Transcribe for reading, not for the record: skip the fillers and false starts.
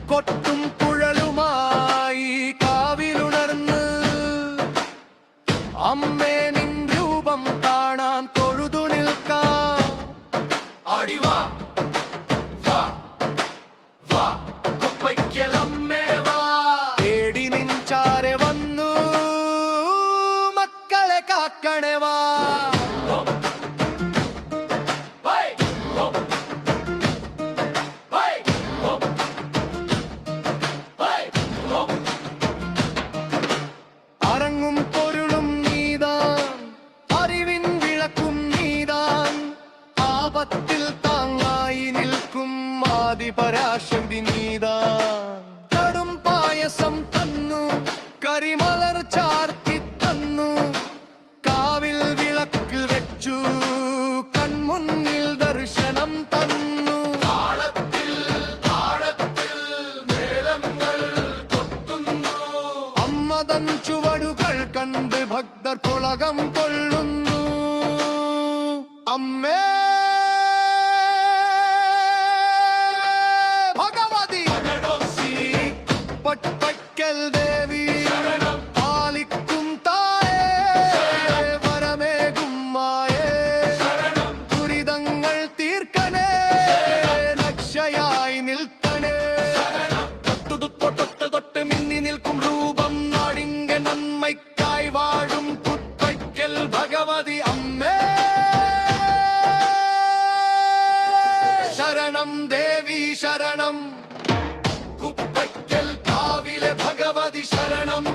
കൊട്ടും കുഴലുമായി കാവിലുണർന്ന് അമ്മേ നിൻ രൂപം കാണാൻ തൊഴുതു നിൽക്കാം. അടിവാ വാ വാ കുപ്പയ്ക്കലമ്മേ വാ, തേടി നിൻ ചാരെ വന്നു മക്കളെ കാക്കണേ വാ. അരങ്ങും പൊരുളും നീതാൻ, അറിവിൻ വിളക്കും നീതാൻ, ആപത്തിൽ താങ്ങായി നിൽക്കും ആദിപരാശക്തി നീതാൻ. കടും പായസം തന്നു, കരിമലർ ചാർത്തി തന്നു, കാവിൽ വിളക്ക് വെച്ചു, കൺമുന്നിൽ ദർശനം തന്നു. അമ്മതൻ ചുവടുകൾ കണ്ട് ഭക്തർ പുളകം കൊള്ളുന്നു. അമ്മേ ഭഗവതി പട്പയ്ക്കൽ ദേവി, പാലിക്കും തായേ, വരമേകും മായേ, ദുരിതങ്ങൾ തീർക്കണേ, രക്ഷയായി നിൽക്കണേ. തൊട്ട് മിന്നി നിൽക്കും രൂപം നാടിന്റെ നന്മയ്ക്കായി വാഴും കുപ്പയ്ക്കൽ ഭഗവതി അമ്മേ. ശരണം ദേവി ശരണം, കുപ്പയ്ക്കൽ കാവിലെ ഭഗവതി ശരണം.